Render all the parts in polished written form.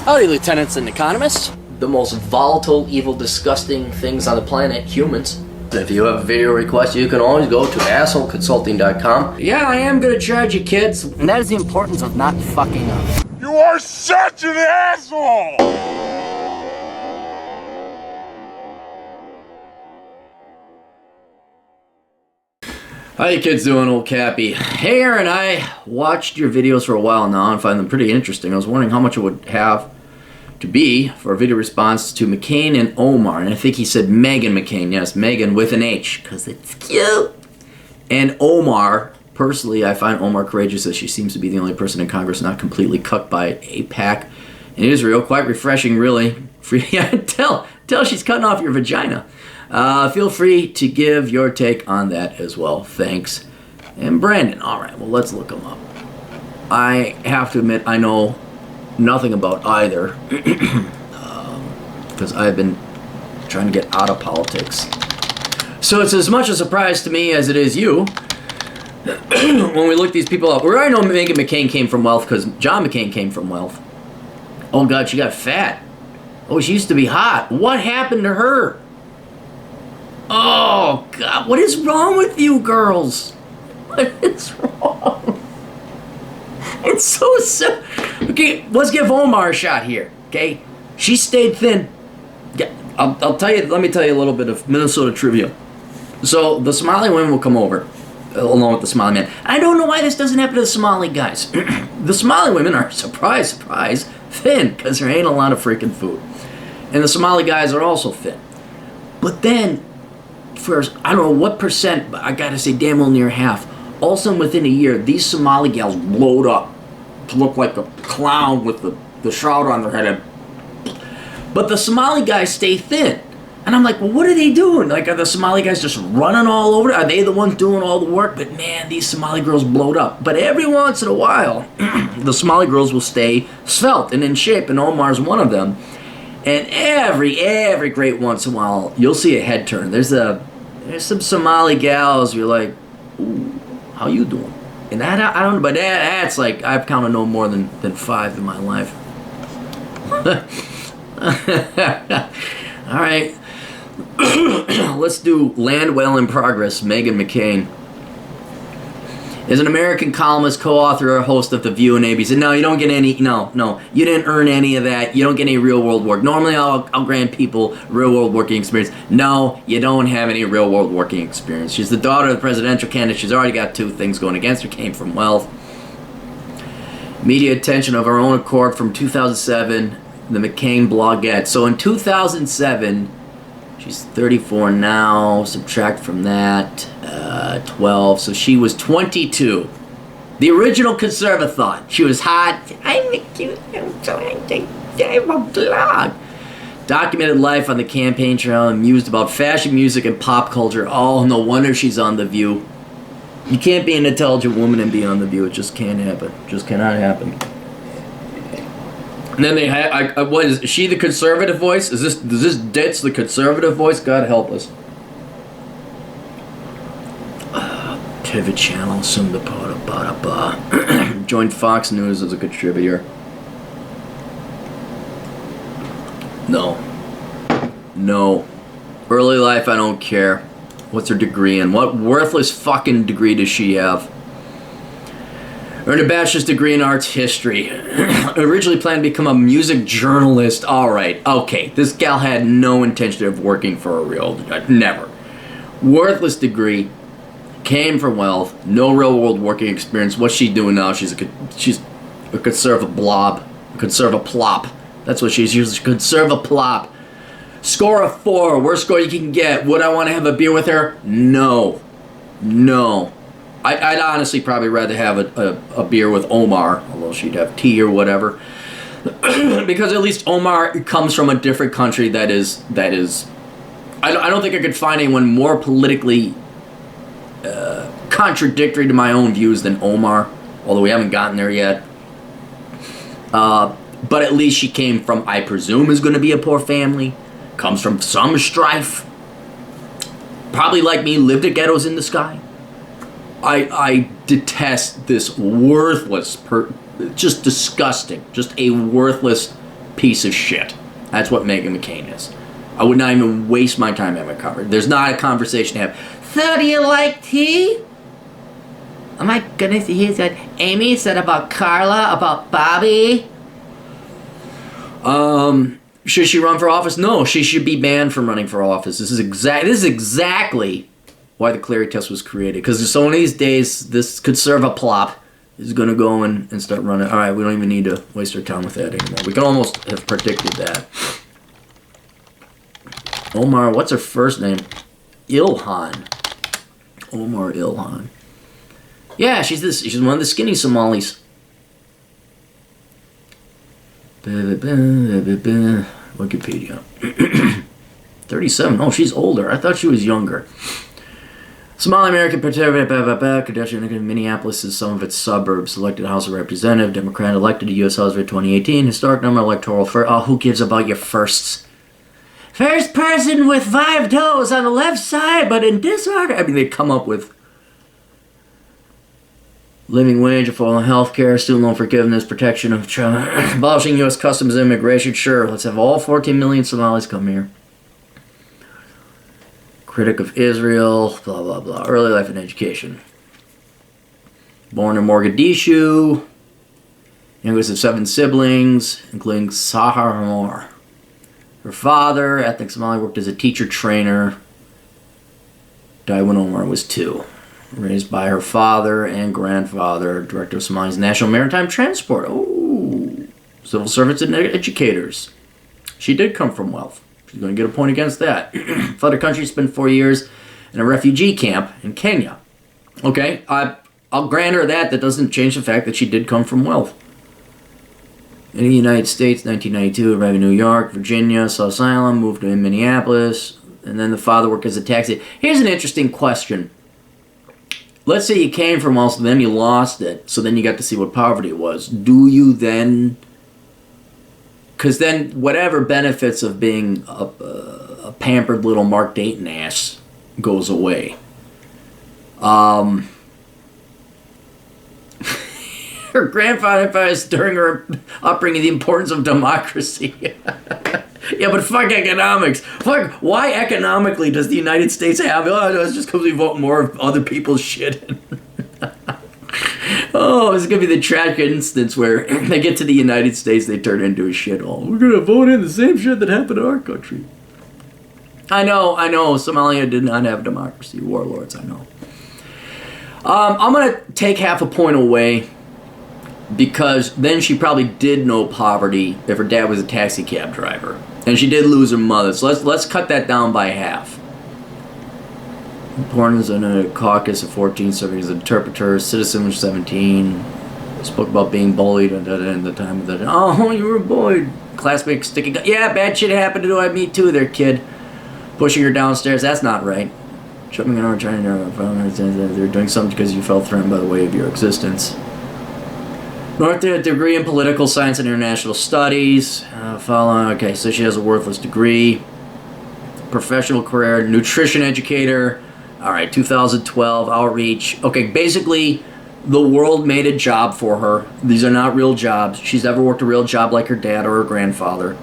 Howdy, lieutenants and economists. The most volatile, evil, disgusting things on the planet, humans. If you have a video request, you can always go to assholeconsulting.com. Yeah, I am gonna charge you, kids. And that is the importance of not fucking up. You are such an asshole! How you kids doing, old Cappy? Hey, Aaron, I watched your videos for a while now and find them pretty interesting. I was wondering how much it would have to be for a video response to McCain and Omar. And I think he said Meghan McCain. Yes, Meghan with an H, because it's cute. And Omar, personally, I find Omar courageous as she seems to be the only person in Congress not completely cucked by AIPAC in Israel. Quite refreshing, really. Tell she's cutting off your vagina. Feel free to give your take on that as well. Thanks. And Brandon. All right, well, let's look him up. I have to admit, I know nothing about either because I've been trying to get out of politics. So it's as much a surprise to me as it is you when we look these people up. We already know Meghan McCain came from wealth because John McCain came from wealth. Oh, God, she got fat. Oh, she used to be hot. What happened to her? Oh, God, what is wrong with you girls? What is wrong? It's so simple. Okay, let's give Omar a shot here, okay? She stayed thin. I'll tell you, let me tell you a little bit of Minnesota trivia. So, the Somali women will come over, along with the Somali men. I don't know why this doesn't happen to the Somali guys. The Somali women are, surprise, surprise, thin, because there ain't a lot of freaking food. And the Somali guys are also thin. But then, first, I don't know what percent, but I gotta say damn well near half. All of a sudden, within a year, these Somali gals blowed up to look like a clown with the shroud on their head. But the Somali guys stay thin. And I'm like, well, what are they doing? Like, are the Somali guys just running all over? Are they the ones doing all the work? But man, these Somali girls blowed up. But every once in a while, the Somali girls will stay svelte and in shape, and Omar's one of them. And every great once in a while, you'll see a head turn. There's some Somali gals, you're like, ooh, how you doing? And that, I don't know, but that's like, I've counted no more than 5 in my life. All right. Let's do Land Whale in Progress, Meghan McCain. Is an American columnist, co-author, or host of The View and ABC. No, you don't get any, no, you didn't earn any of that. You don't get any real world work. Normally, I'll grant people real world working experience. No, you don't have any real world working experience. She's the daughter of the presidential candidate. She's already got 2 things going against her. Came from wealth. Media attention of her own accord from 2007, the McCain blogette. So in 2007, she's 34 now, subtract from that, 12, so she was 22. The original conservative thought. She was hot. I'm a cute, I'm a blog. Documented life on the campaign trail and mused about fashion, music, and pop culture. Oh, no wonder she's on The View. You can't be an intelligent woman and be on The View. It just can't happen. Just cannot happen. And then they had, what is she the conservative voice? Does this ditch the conservative voice? God help us. Pivot Channel, joined Fox News as a contributor. No. Early life, I don't care. What's her degree in? What worthless fucking degree does she have? Earned a bachelor's degree in arts history. Originally planned to become a music journalist. Alright, okay. This gal had no intention of working for a real... Never. Worthless degree. Came from wealth. No real world working experience. What's she doing now? She's a conservative blob. A conservative plop. That's what she's using. Conservative plop. Score of 4. Worst score you can get. Would I want to have a beer with her? No. I'd honestly probably rather have a beer with Omar, although she'd have tea or whatever, because at least Omar comes from a different country that is. I don't think I could find anyone more politically contradictory to my own views than Omar, although we haven't gotten there yet. But at least she came from, I presume, is going to be a poor family, comes from some strife, probably like me, lived at Ghettos in the Sky. I detest this worthless, just disgusting, just a worthless piece of shit. That's what Meghan McCain is. I would not even waste my time having a conversation. There's not a conversation to have. So, do you like tea? Oh my goodness, he said, Amy said about Carla, about Bobby. Should she run for office? No, she should be banned from running for office. This is exactly why the Clarey test was created. Because so one of these days, this could serve a plop. Is going to go and start running. All right, we don't even need to waste our time with that anymore. We can almost have predicted that. Omar, what's her first name? Ilhan. Omar Ilhan. Yeah, she's one of the skinny Somalis. Wikipedia. 37. Oh, she's older. I thought she was younger. Somali American Kardashian, Minneapolis is some of its suburbs. Elected House of Representative, Democrat elected to U.S. House of 2018. Historic number electoral first. Oh, who gives about your firsts? First person with 5 toes on the left side, but in disorder. I mean, they come up with living wage, affordable health care, student loan forgiveness, protection of children, abolishing U.S. customs and immigration. Sure, let's have all 14 million Somalis come here. Critic of Israel, blah, blah, blah. Early life and education. Born in Mogadishu. Youngest of 7 siblings, including Sahar Omar. Her father, ethnic Somali, worked as a teacher trainer. Died when Omar was 2. Raised by her father and grandfather, director of Somali's National Maritime Transport. Oh, civil servants and educators. She did come from wealth. She's going to get a point against that. Fled her country, spent 4 years in a refugee camp in Kenya. Okay, I'll grant her that. That doesn't change the fact that she did come from wealth. In the United States, 1992, arrived in New York, Virginia, saw asylum, moved to Minneapolis, and then the father worked as a taxi. Here's an interesting question. Let's say you came from wealth, then you lost it, so then you got to see what poverty was. Do you then... Because then whatever benefits of being a pampered little Mark Dayton ass goes away. Her grandfather emphasized during her upbringing the importance of democracy. Yeah, but fuck economics. Fuck, why economically does the United States have... Oh, no, it's just because we vote more of other people's shit. Oh, this is going to be the tragic instance where they get to the United States, they turn into a shithole. We're going to vote in the same shit that happened in our country. I know, Somalia did not have democracy. Warlords, I know. I'm going to take half a point away because then she probably did know poverty if her dad was a taxi cab driver. And she did lose her mother. So let's cut that down by half. Born in a caucus of 14, serving as an interpreter, citizen of 17, spoke about being bullied at the time of the... Oh, you were bullied. Classmate sticking... Yeah, bad shit happened to me too there, kid. Pushing her downstairs, that's not right. Jumping on her, trying to... They're doing something because you felt threatened by the way of your existence. North a degree in political science and international studies. Okay, so she has a worthless degree. Professional career, nutrition educator. All right, 2012, outreach. Okay, basically, the world made a job for her. These are not real jobs. She's never worked a real job like her dad or her grandfather.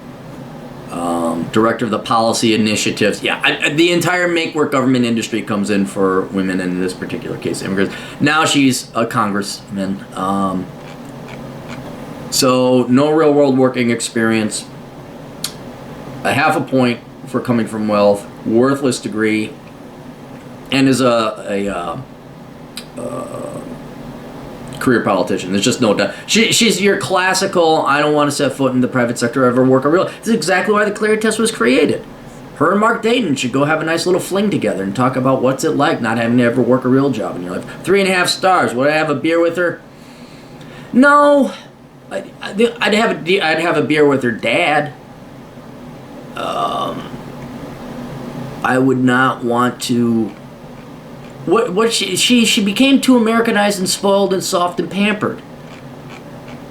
Director of the policy initiatives. Yeah, the entire make-work government industry comes in for women, in this particular case, immigrants. Now she's a congressman. So, no real-world working experience. A half a point for coming from wealth. Worthless degree. And is a career politician. There's just no doubt. She's your classical, I don't want to set foot in the private sector or ever work a real... This is exactly why the Clarey test was created. Her and Mark Dayton should go have a nice little fling together and talk about what's it like not having to ever work a real job in your life. 3.5 stars. Would I have a beer with her? No. I'd have a beer with her dad. I would not want to... What she became too Americanized and spoiled and soft and pampered.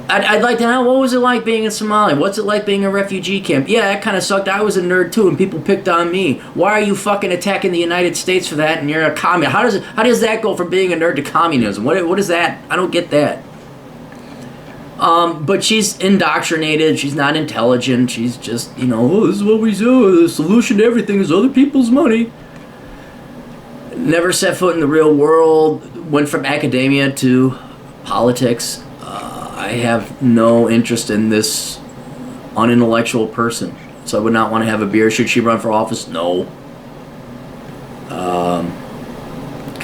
I'd like to know, what was it like being in Somalia? What's it like being in a refugee camp? Yeah, that kind of sucked. I was a nerd too, and people picked on me. Why are you fucking attacking the United States for that? And you're a communist. How does that go from being a nerd to communism? What is that? I don't get that. But she's indoctrinated. She's not intelligent. She's just, oh, this is what we do. The solution to everything is other people's money. Never set foot in the real world. Went from academia to politics. I have no interest in this unintellectual person. So I would not want to have a beer. Should she run for office? No.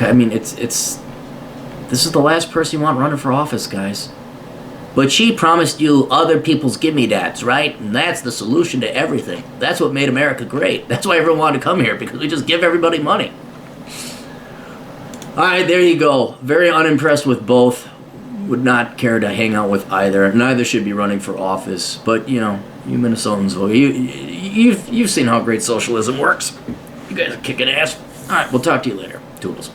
I mean, this is the last person you want running for office, guys. But she promised you other people's gimme-dads, right? And that's the solution to everything. That's what made America great. That's why everyone wanted to come here, because we just give everybody money. All right, there you go. Very unimpressed with both. Would not care to hang out with either. Neither should be running for office. But, you Minnesotans, you've seen how great socialism works. You guys are kicking ass. All right, we'll talk to you later. Toodles.